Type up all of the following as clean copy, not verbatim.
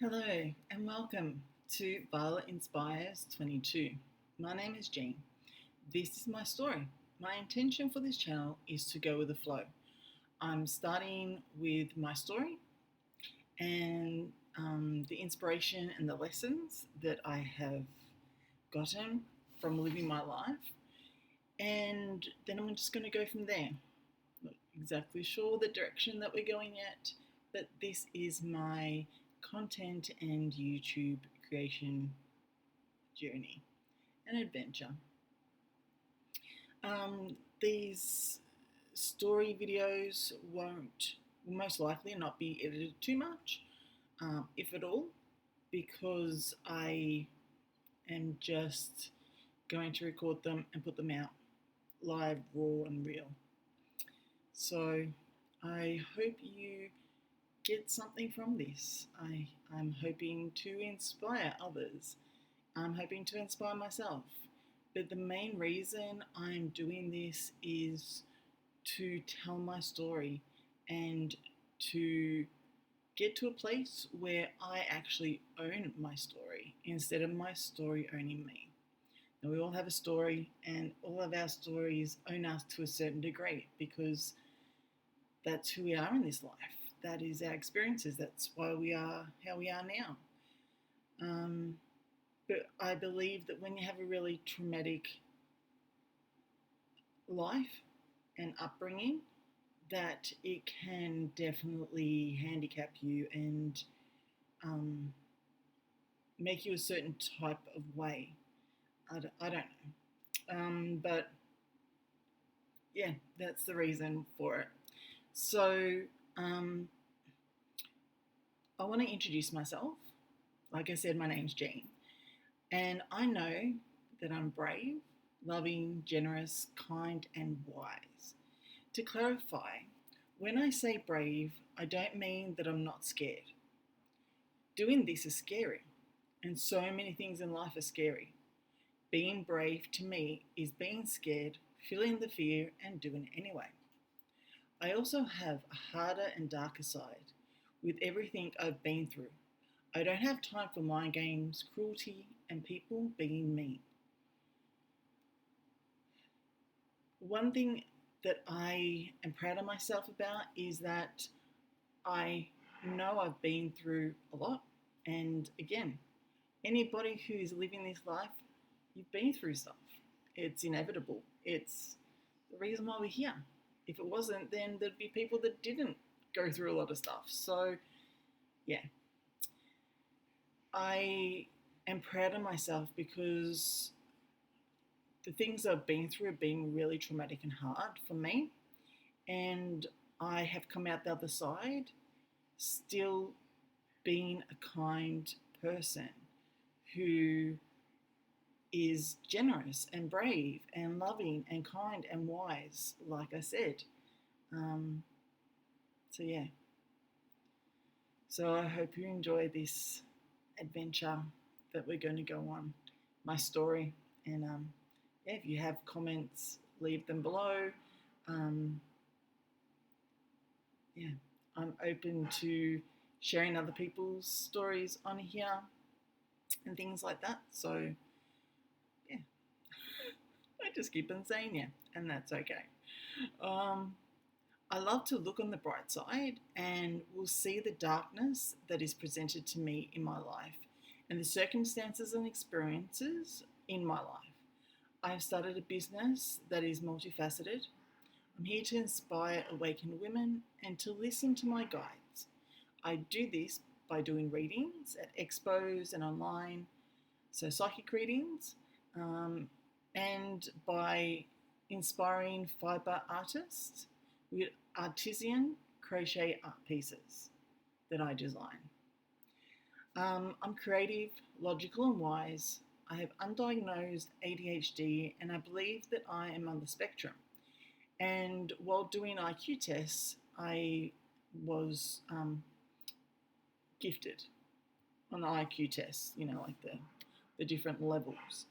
Hello and welcome to Violet Inspires 22. My name is Jean. This is my story. My intention for this channel is to go with the flow. I'm starting with my story and the inspiration and the lessons that I have gotten from living my life, and then I'm just going to go from there. Not exactly sure the direction that we're going yet, but this is my content and YouTube creation journey and adventure. These story videos will most likely not be edited too much, if at all, because I am just going to record them and put them out live, raw, and real. So I hope you get something from this. I'm hoping to inspire others. I'm hoping to inspire myself. But the main reason I'm doing this is to tell my story and to get to a place where I actually own my story instead of my story owning me. Now, we all have a story, and all of our stories own us to a certain degree because that's who we are in this life. That is our experiences. That's why we are how we are now. But I believe that when you have a really traumatic life and upbringing, that it can definitely handicap you and make you a certain type of way. I don't know. But yeah, that's the reason for it. So I want to introduce myself. Like I said, my name's Jean, and I know that I'm brave, loving, generous, kind, and wise. To clarify, when I say brave, I don't mean that I'm not scared. Doing this is scary, and so many things in life are scary. Being brave to me is being scared, feeling the fear, and doing it anyway. I also have a harder and darker side with everything I've been through. I don't have time for mind games, cruelty, and people being mean. One thing that I am proud of myself about is that I know I've been through a lot. And again, anybody who is living this life, you've been through stuff. It's inevitable. It's the reason why we're here. If it wasn't, then there'd be people that didn't go through a lot of stuff. So, yeah. I am proud of myself because the things I've been through have been really traumatic and hard for me. And I have come out the other side still being a kind person who is generous and brave and loving and kind and wise, like I said. So, yeah. So, I hope you enjoy this adventure that we're going to go on, my story. And yeah, if you have comments, leave them below. Yeah, I'm open to sharing other people's stories on here and things like that. So, yeah, I just keep on saying yeah, and that's okay. I love to look on the bright side and will see the darkness that is presented to me in my life and the circumstances and experiences in my life. I have started a business that is multifaceted. I'm here to inspire awakened women and to listen to my guides. I do this by doing readings at expos and online, so psychic readings, and by inspiring fibre artists with artisan crochet art pieces that I design. I'm creative, logical, and wise. I have undiagnosed ADHD, and I believe that I am on the spectrum. And while doing IQ tests, I was gifted on the IQ tests, like the different levels.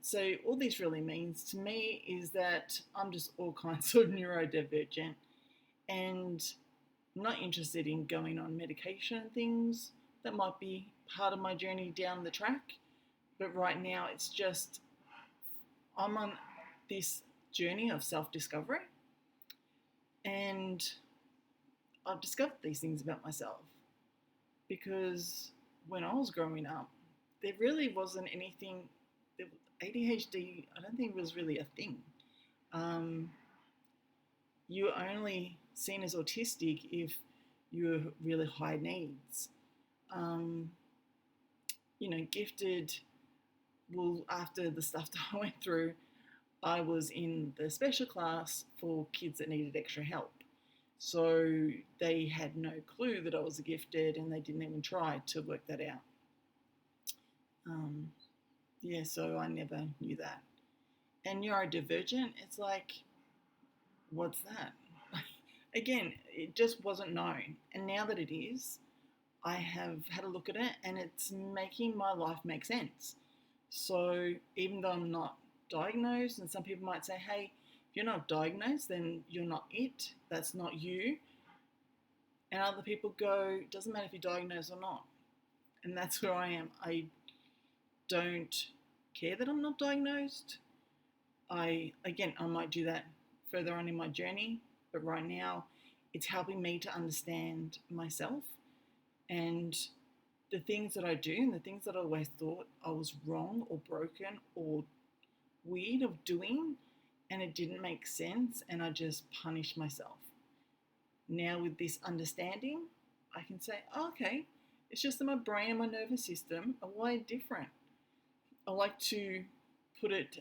So all this really means to me is that I'm just all kinds of neurodivergent and not interested in going on medication and things, That might be part of my journey down the track. But right now, it's just I'm on this journey of self-discovery, and I've discovered these things about myself because when I was growing up, there really wasn't anything. ADHD, I don't think was really a thing. Um, you were only seen as autistic if you were really high needs. Um, Gifted. Well, after the stuff that I went through, I was in the special class for kids that needed extra help. So they had no clue that I was gifted, and they didn't even try to work that out. So I never knew that. And neurodivergent, it's like, what's that? Again, it just wasn't known. And now that it is, I have had a look at it, and it's making my life make sense. So even though I'm not diagnosed, and some people might say, hey, if you're not diagnosed, then you're not it. That's not you. And other people go, it doesn't matter if you're diagnosed or not. And that's where I am. I don't care that I'm not diagnosed. I might do that further on in my journey, but right now it's helping me to understand myself and the things that I do and the things that I always thought I was wrong or broken or weird of doing, and it didn't make sense, and I just punished myself. Now with this understanding, I can say, oh, okay, it's just that my brain and my nervous system are way different. I like to put it,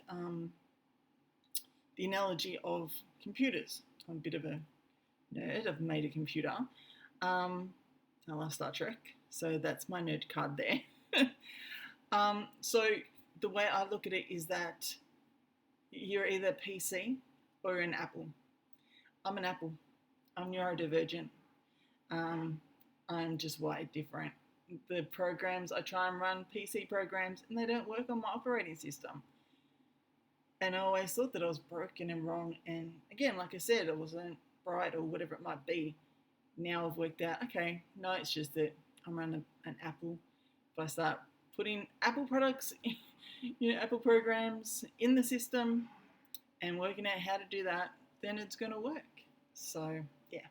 the analogy of computers. I'm a bit of a nerd. I've made a computer. I love Star Trek, so that's my nerd card there. So the way I look at it is that you're either PC or an Apple. I'm an Apple. I'm neurodivergent. I'm just way different. The programs, I try and run PC programs, and they don't work on my operating system. And I always thought that I was broken and wrong. And again, like I said, I wasn't right or whatever it might be. Now I've worked out, okay, no, it's just that I'm running an Apple. If I start putting Apple products, Apple programs in the system and working out how to do that, then it's going to work. So, yeah.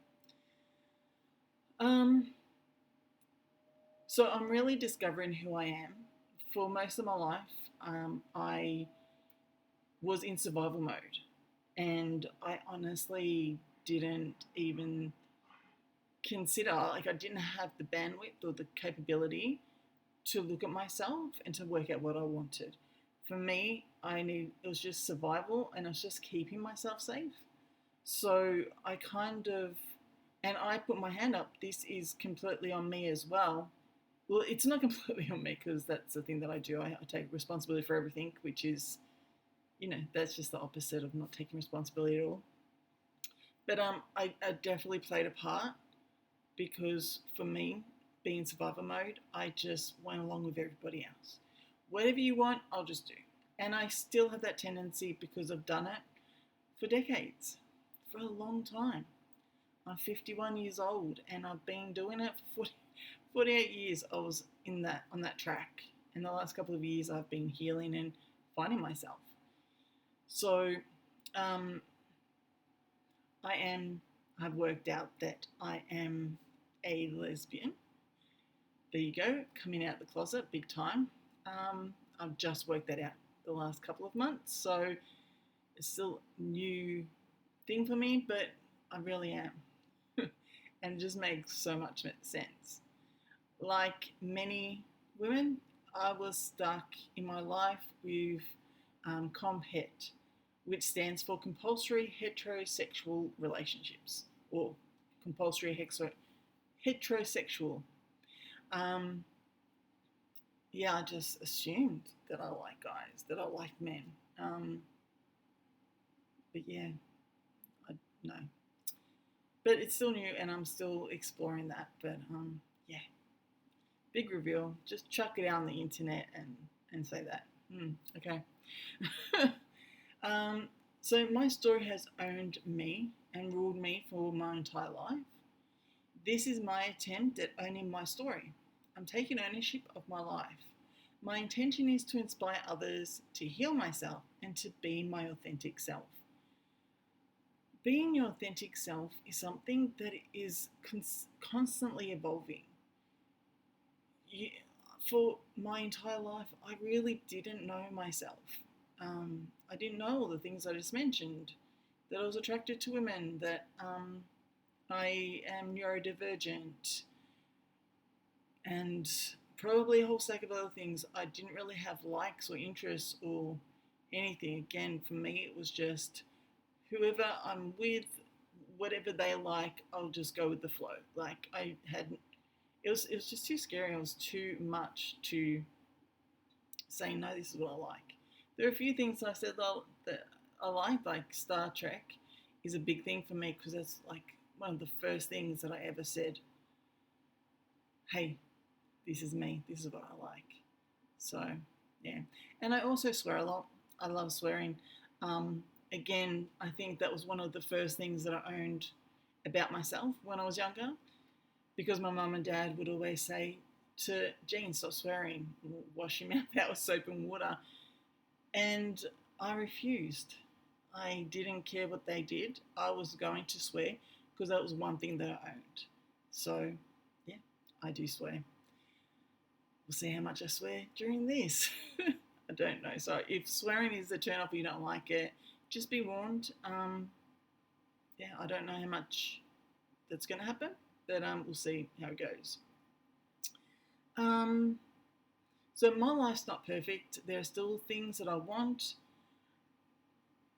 So I'm really discovering who I am. For most of my life, I was in survival mode, and I honestly didn't even consider, I didn't have the bandwidth or the capability to look at myself and to work out what I wanted. For me, it was just survival, and I was just keeping myself safe. So I and I put my hand up, this is completely on me as well. Well, it's not completely on me, because that's the thing that I do. I take responsibility for everything, which is, that's just the opposite of not taking responsibility at all. But I definitely played a part, because for me, being in survival mode, I just went along with everybody else. Whatever you want, I'll just do. And I still have that tendency, because I've done it for decades, for a long time. I'm 51 years old, and I've been doing it for 48 years. I was on that track. In the last couple of years, I've been healing and finding myself. So I've worked out that I am a lesbian. There you go, coming out the closet big time. I've just worked that out the last couple of months, so it's still a new thing for me, but I really am. And it just makes so much sense. Like many women, I was stuck in my life with COMHET, which stands for compulsory heterosexual relationships, or compulsory heterosexual. I just assumed that I like guys, that I like men. But yeah, I know. But it's still new, and I'm still exploring that. But yeah, big reveal. Just chuck it out on the internet and say that. Okay. So my story has owned me and ruled me for my entire life. This is my attempt at owning my story. I'm taking ownership of my life. My intention is to inspire others, to heal myself, and to be my authentic self. Being your authentic self is something that is constantly evolving. You, for my entire life, I really didn't know myself. I didn't know all the things I just mentioned. That I was attracted to women, that I am neurodivergent, and probably a whole stack of other things. I didn't really have likes or interests or anything. Again, for me, it was just whoever I'm with, whatever they like, I'll just go with the flow. Like it was just too scary. It was too much to say, no, this is what I like. There are a few things I said that I like Star Trek is a big thing for me because that's like one of the first things that I ever said, hey, this is me, this is what I like. So, yeah. And I also swear a lot. I love swearing. Again, I think that was one of the first things that I owned about myself when I was younger, because my mum and dad would always say to Jean, stop swearing, wash your mouth out with soap and water. And I refused. I didn't care what they did. I was going to swear because that was one thing that I owned. So, yeah, I do swear. We'll see how much I swear during this. I don't know. So if swearing is a turn off or you don't like it, just be warned. Yeah, I don't know how much that's going to happen, but we'll see how it goes. So my life's not perfect. There are still things that I want.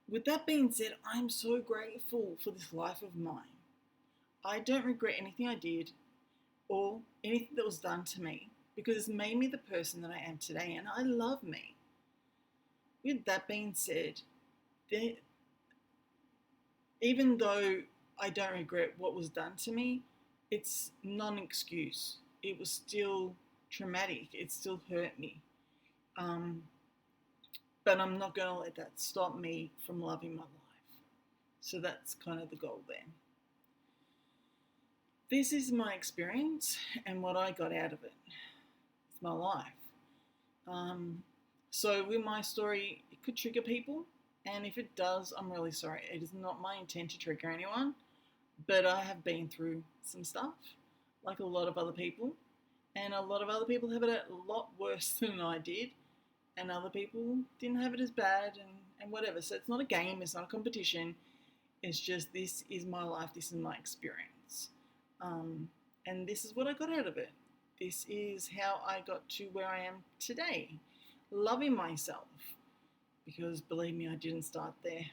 With that being said, I'm so grateful for this life of mine. I don't regret anything I did or anything that was done to me because it's made me the person that I am today, and I love me. With that being said, even though I don't regret what was done to me, it's not an excuse. It was still traumatic. It still hurt me. But I'm not going to let that stop me from loving my life. So that's kind of the goal there. This is my experience and what I got out of it. It's my life. So with my story, it could trigger people. And if it does, I'm really sorry. It is not my intent to trigger anyone. But I have been through some stuff, like a lot of other people. And a lot of other people have it a lot worse than I did. And other people didn't have it as bad and whatever. So it's not a game, it's not a competition. It's just, this is my life, this is my experience. And this is what I got out of it. This is how I got to where I am today, loving myself. Because believe me, I didn't start there.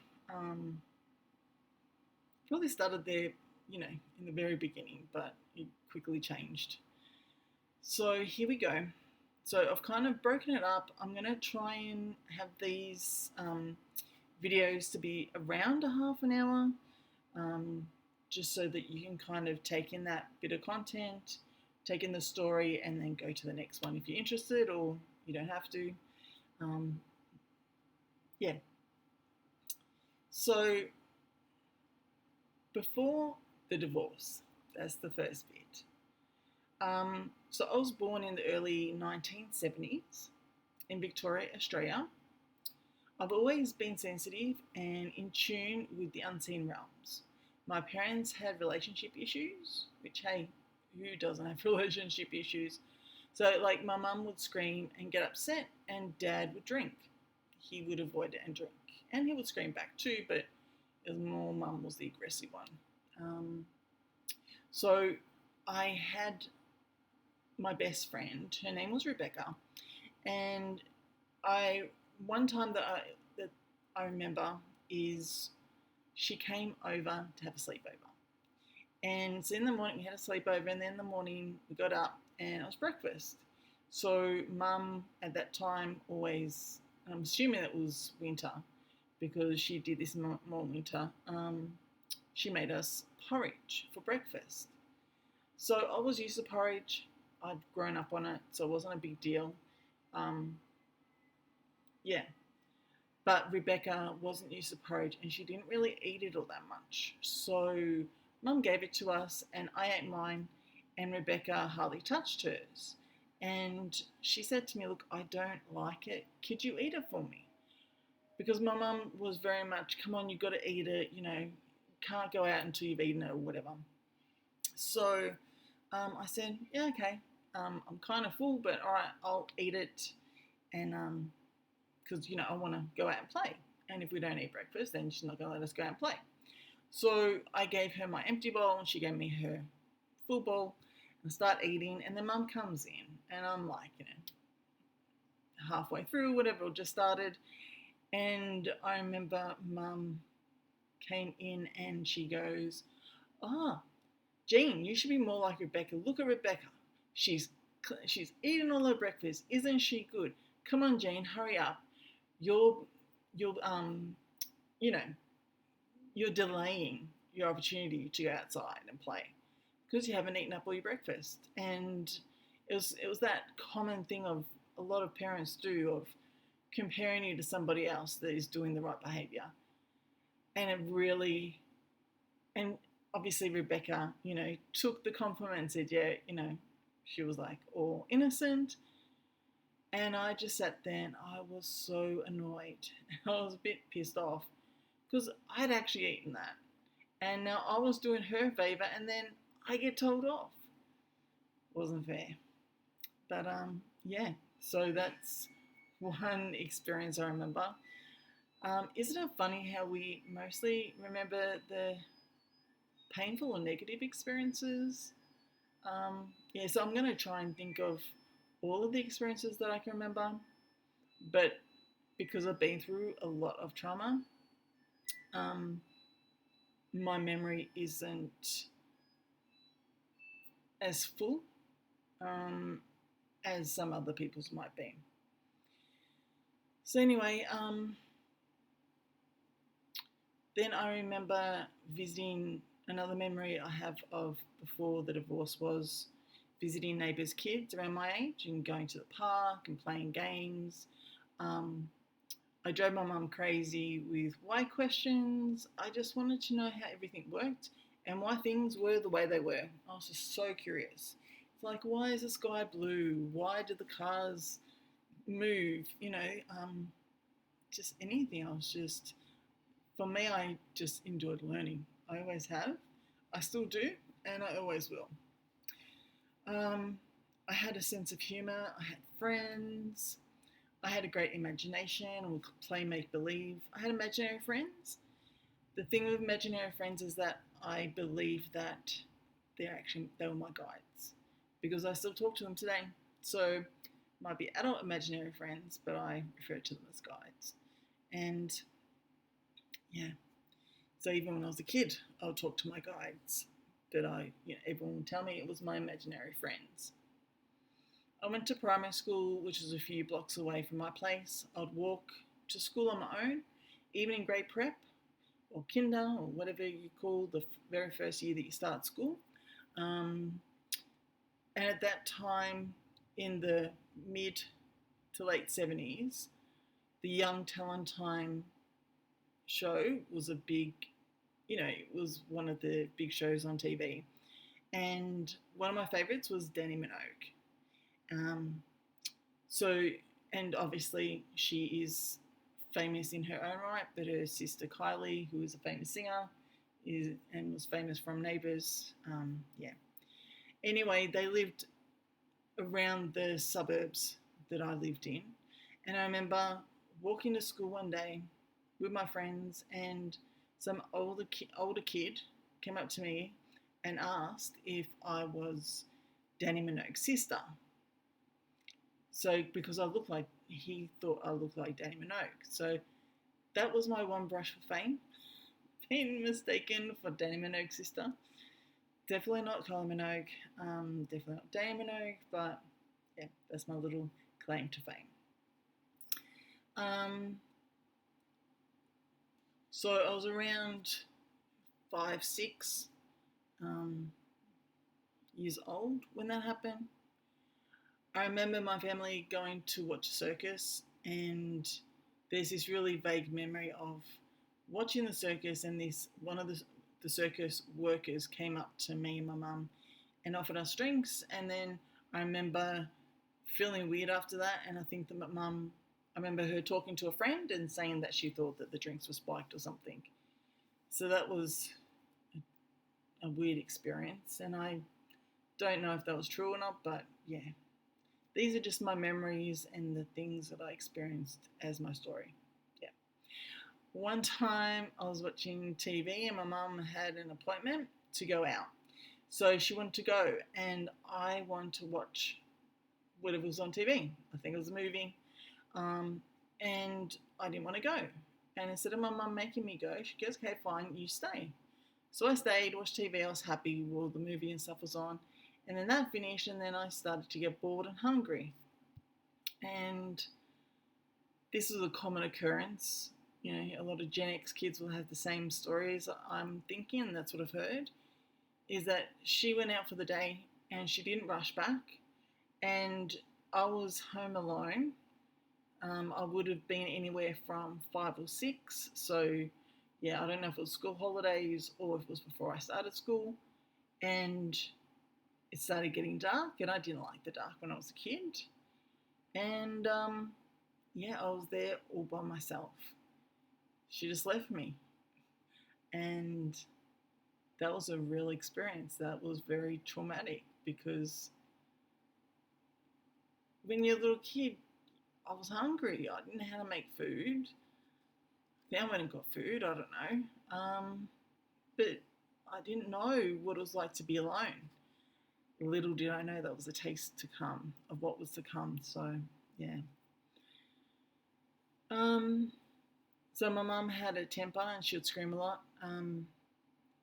Probably started there, in the very beginning, but it quickly changed. So here we go. So I've kind of broken it up. I'm going to try and have these videos to be around a half an hour, just so that you can kind of take in that bit of content, take in the story, and then go to the next one if you're interested, or you don't have to. Yeah. So before the divorce, that's the first bit. So I was born in the early 1970s in Victoria, Australia. I've always been sensitive and in tune with the unseen realms. My parents had relationship issues, which, hey, who doesn't have relationship issues? So, like, my mum would scream and get upset, and dad would drink. He would avoid it and drink. And he would scream back too, but it was more mum was the aggressive one. So I had my best friend, her name was Rebecca, and one time that I remember is she came over to have a sleepover. And so in the morning we had a sleepover, and then in the morning we got up and it was breakfast. So mum at that time always, I'm assuming it was winter because she did this more winter, she made us porridge for breakfast. So I was used to porridge. I'd grown up on it, so it wasn't a big deal. Yeah. But Rebecca wasn't used to porridge and she didn't really eat it all that much. So mum gave it to us and I ate mine and Rebecca hardly touched hers. And she said to me, look, I don't like it. Could you eat it for me? Because my mum was very much, come on, you've got to eat it, can't go out until you've eaten it or whatever. So I said, yeah, okay. I'm kind of full, but all right, I'll eat it. And because, I want to go out and play. And if we don't eat breakfast, then she's not going to let us go out and play. So I gave her my empty bowl and she gave me her full bowl and start eating. And then mum comes in and I'm like, halfway through, whatever, just started. And I remember mum came in and she goes, Jean, you should be more like Rebecca. Look at Rebecca. She's eating all her breakfast. Isn't she good? Come on, Jean, hurry up. You're delaying your opportunity to go outside and play because you haven't eaten up all your breakfast. And it was that common thing of a lot of parents do of comparing you to somebody else that is doing the right behavior. And it really, and obviously Rebecca, took the compliment and said, yeah, she was like all innocent. And I just sat there and I was so annoyed. I was a bit pissed off because I'd actually eaten that. And now I was doing her a favour and then I get told off. Wasn't fair. But yeah, so that's one experience I remember. Isn't it funny how we mostly remember the painful or negative experiences? Yeah, so I'm going to try and think of all of the experiences that I can remember, but because I've been through a lot of trauma, my memory isn't as full as some other people's might be. So anyway, then I remember visiting, another memory I have of before the divorce was visiting neighbours' kids around my age and going to the park and playing games. I drove my mum crazy with why questions. I just wanted to know how everything worked and why things were the way they were. I was just so curious. It's like, why is the sky blue? Why did the cars move? Just anything. For me, I just enjoyed learning. I always have. I still do, and I always will. I had a sense of humour. I had friends. I had a great imagination and would play make-believe. I had imaginary friends. The thing with imaginary friends is that I believe that they were my guides because I still talk to them today. So might be adult imaginary friends, but I refer to them as guides. And yeah, so even when I was a kid, I would talk to my guides that everyone would tell me it was my imaginary friends. I went to primary school, which was a few blocks away from my place. I'd walk to school on my own, even in grade prep or kinder or whatever you call the very first year that you start school. And at that time, in the mid to late 70s, the Young Talent Time show was a big, it was one of the big shows on TV. And one of my favourites was Dannii Minogue. And obviously she is famous in her own right, but her sister Kylie, who is a famous singer, and was famous from Neighbours. Anyway, they lived around the suburbs that I lived in, and I remember walking to school one day with my friends, and some older kid came up to me and asked if I was Dannii Minogue's sister. So because he thought I looked like Dannii Minogue. So that was my one brush with fame, being mistaken for Dannii Minogue's sister. Definitely not Kylie Minogue, definitely not Dannii Minogue, but yeah, that's my little claim to fame. So I was around 5, 6 years old when that happened. I remember my family going to watch a circus, and there's this really vague memory of watching the circus, and one of the circus workers came up to me and my mum and offered us drinks. And then I remember feeling weird after that. And I think that my mum, I remember her talking to a friend and saying that she thought that the drinks were spiked or something. So that was a weird experience. And I don't know if that was true or not, but yeah. These are just my memories and the things that I experienced as my story. Yeah. One time I was watching TV and my mum had an appointment to go out. So she wanted to go and I wanted to watch whatever was on TV. I think it was a movie. And I didn't want to go. And instead of my mum making me go, she goes, okay, fine, you stay. So I stayed, watched TV, I was happy while the movie and stuff was on. And then that finished, and then I started to get bored and hungry. And this is a common occurrence. You know, a lot of Gen X kids will have the same stories. I'm thinking, and that's what I've heard, is that she went out for the day and she didn't rush back. And I was home alone. I would have been anywhere from 5 or 6. So, yeah, I don't know if it was school holidays or if it was before I started school. And it started getting dark, and I didn't like the dark when I was a kid. And yeah, I was there all by myself. She just left me. And that was a real experience. That was very traumatic because when you're a little kid, I was hungry. I didn't know how to make food. Then I went and got food, I don't know. But I didn't know what it was like to be alone. Little did I know that was a taste to come of what was to come. So, yeah. So my mum had a temper and she would scream a lot.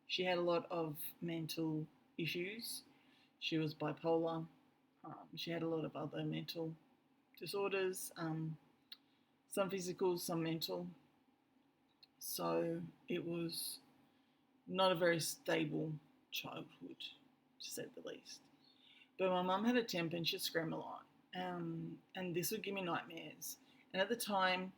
She had a lot of mental issues. She was bipolar. She had a lot of other mental disorders, some physical, some mental. So it was not a very stable childhood, to say the least. But my mum had a temper and she'd scream a lot. And this would give me nightmares. And at the time,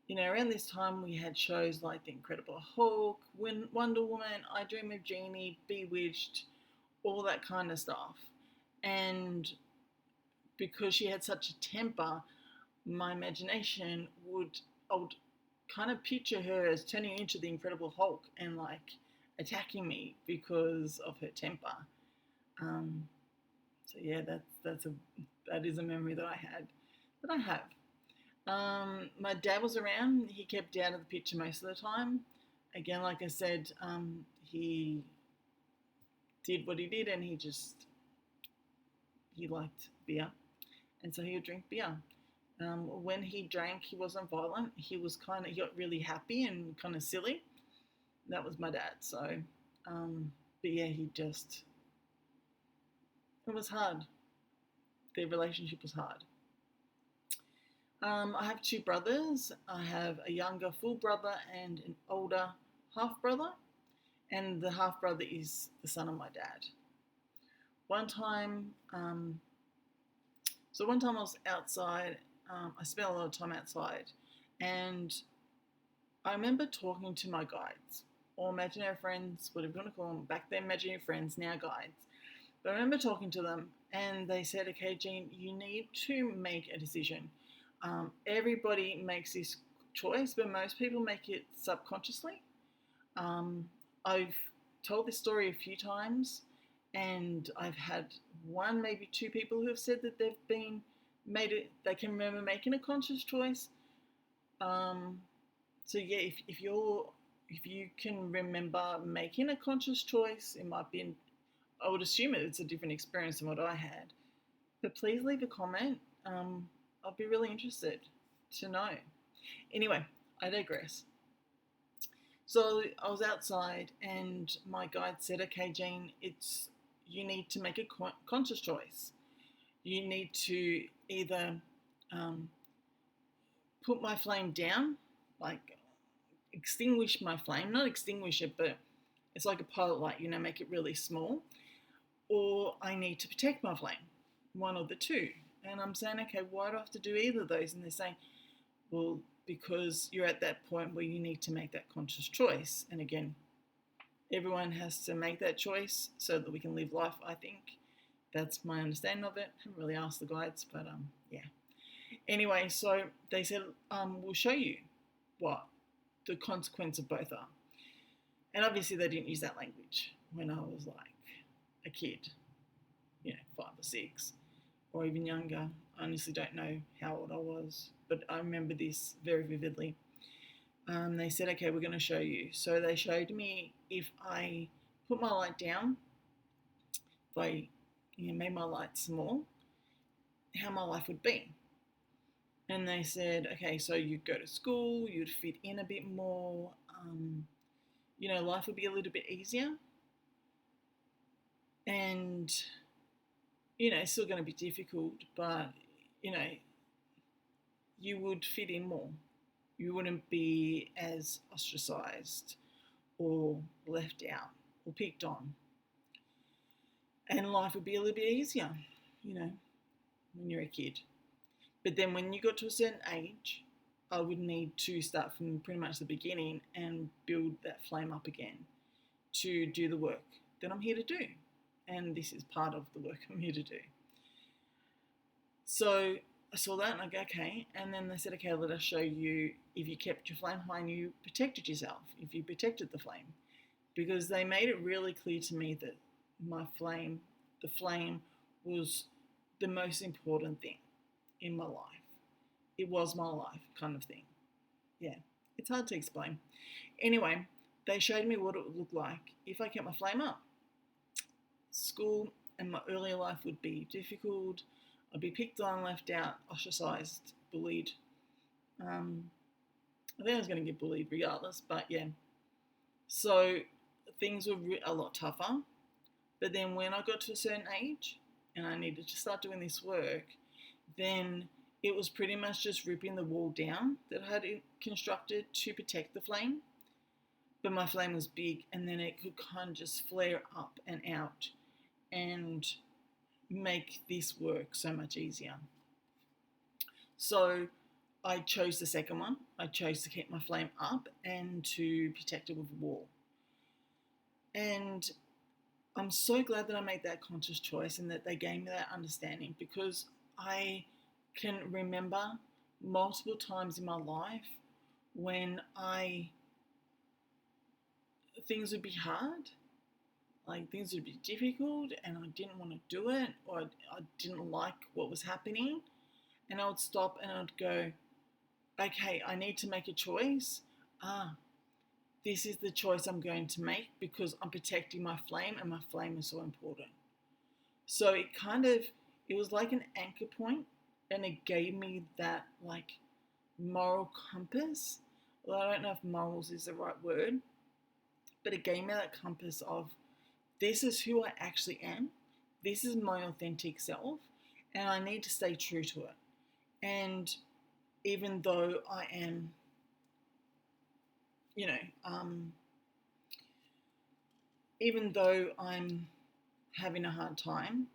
you know, around this time we had shows like The Incredible Hulk, Wonder Woman, I Dream of Jeannie, Bewitched, all that kind of stuff. And because she had such a temper, my imagination I would kind of picture her as turning into the Incredible Hulk and like attacking me because of her temper. So yeah, that is a memory that I have. My dad was around. He kept out of the picture most of the time. Again, like I said, he did what he did, and he liked beer, and so he would drink beer. When he drank, he wasn't violent. He got really happy and kind of silly. That was my dad. So, but yeah, it was hard. Their relationship was hard. I have 2 brothers. I have a younger full brother and an older half brother. And the half brother is the son of my dad. One time I was outside. I spent a lot of time outside. And I remember talking to my guides, or imaginary friends, whatever you want to call them. Back then, imaginary friends, now guides. But I remember talking to them, and they said, okay, Jean, you need to make a decision. Everybody makes this choice, but most people make it subconsciously. I've told this story a few times, and I've had 1, maybe 2 people who have said that they can remember making a conscious choice. So yeah, if you can remember making a conscious choice, it might be I would assume it's a different experience than what I had. But please leave a comment. I'd be really interested to know. Anyway, I digress. So I was outside and my guide said, okay, Jean, you need to make a conscious choice. You need to either put my flame down, like extinguish my flame, not extinguish it, but it's like a pilot light, make it really small, or I need to protect my flame, one of the two. And I'm saying, okay, why do I have to do either of those? And they're saying, well, because you're at that point where you need to make that conscious choice. And again, everyone has to make that choice so that we can live life, I think. That's my understanding of it. Haven't really asked the guides, but yeah. Anyway, so they said, we'll show you what the consequence of both are. And obviously they didn't use that language when I was like a kid, 5 or 6, or even younger. I honestly don't know how old I was, but I remember this very vividly. They said, okay, we're going to show you. So they showed me if I put my light down, if I made my light small, how my life would be. And they said, okay, so you'd go to school, you'd fit in a bit more, life would be a little bit easier. And, it's still going to be difficult, but, you would fit in more. You wouldn't be as ostracized or left out or picked on. And life would be a little bit easier, when you're a kid. But then when you got to a certain age, I would need to start from pretty much the beginning and build that flame up again to do the work that I'm here to do. And this is part of the work I'm here to do. So I saw that and I go, okay. And then they said, okay, let us show you if you kept your flame high and you protected yourself, if you protected the flame. Because they made it really clear to me that the flame was the most important thing in my life. It was my life kind of thing. Yeah, it's hard to explain. Anyway, they showed me what it would look like if I kept my flame up. School and my earlier life would be difficult. I'd be picked on, left out, ostracized, bullied. I think I was going to get bullied regardless, but yeah. So things were a lot tougher. But then when I got to a certain age and I needed to start doing this work, then it was pretty much just ripping the wall down that I had constructed to protect the flame. But my flame was big, and then it could kind of just flare up and out and make this work so much easier. So I chose the second one. I chose to keep my flame up and to protect it with a wall. And I'm so glad that I made that conscious choice and that they gave me that understanding, because I can remember multiple times in my life when things would be hard, like things would be difficult and I didn't want to do it, or I didn't like what was happening, and I would stop and I'd go, okay, I need to make a choice. This is the choice I'm going to make because I'm protecting my flame, and my flame is so important. So it was like an anchor point, and it gave me that like moral compass. Well, I don't know if morals is the right word, but it gave me that compass of, this is who I actually am. This is my authentic self, and I need to stay true to it. And even though I am, even though I'm having a hard time,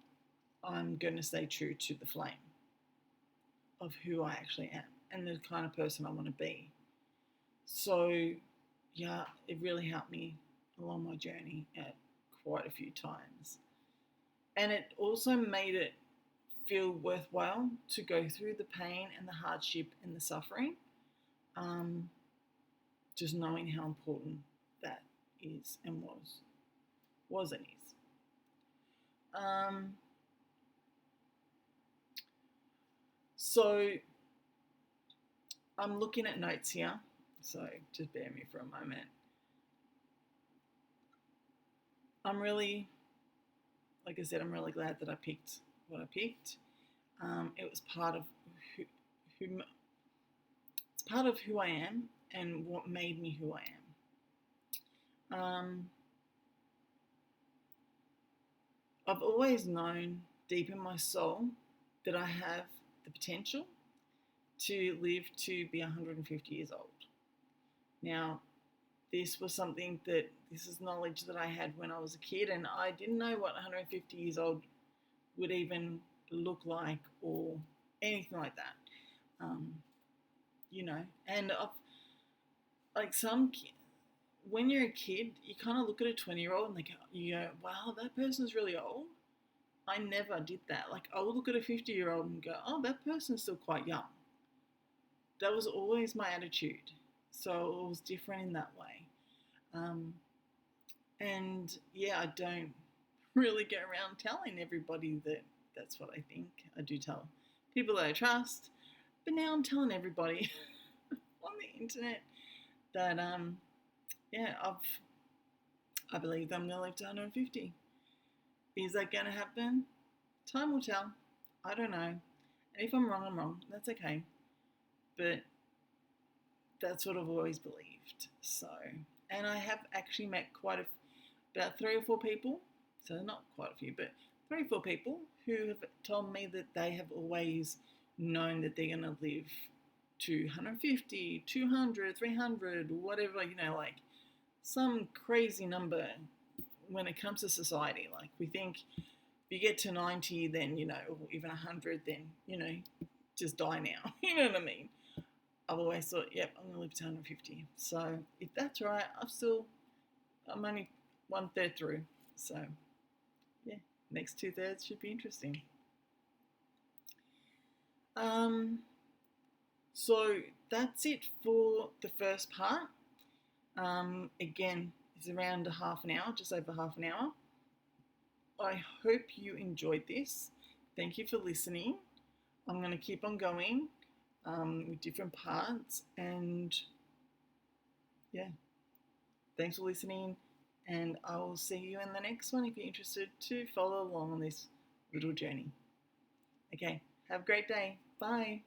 I'm going to stay true to the flame of who I actually am and the kind of person I want to be. So, yeah, it really helped me along my journey at quite a few times. And it also made it feel worthwhile to go through the pain and the hardship and the suffering, just knowing how important that is and was and is. So I'm looking at notes here, so just bear me for a moment. I'm really glad that I picked what I picked. It was part of who I am and what made me who I am. I've always known deep in my soul that I have the potential to live to be 150 years old. Now, this is knowledge that I had when I was a kid, and I didn't know what 150 years old would even look like or anything like that. And when you're a kid, you kind of look at a 20-year-old and you go, wow, that person's really old. I never did that. Like, I would look at a 50-year-old and go, oh, that person's still quite young. That was always my attitude. So it was different in that way. Um, and yeah, I don't really go around telling everybody that that's what I think. I do tell people that I trust, but now I'm telling everybody on the internet that yeah, I believe I'm gonna live to 150. Is that gonna happen? Time will tell. I don't know. And if I'm wrong, I'm wrong. That's okay. But that's what I've always believed. So, and I have actually met about 3 or 4 people. So not quite a few, but 3 or 4 people who have told me that they have always known that they're going to live to 150, 200, 300, whatever, like some crazy number when it comes to society. Like, we think if you get to 90, then, or even 100, then, just die now. You know what I mean? I've always thought, yep, I'm going to live to 150. So if that's right, I'm only 1/3 through. So yeah, next 2/3 should be interesting. So that's it for the first part. Again, it's around a half an hour, just over half an hour. I hope you enjoyed this. Thank you for listening. I'm going to keep on going with different parts, and yeah, thanks for listening, and I will see you in the next one if you're interested to follow along on this little journey. Okay, have a great day. Bye.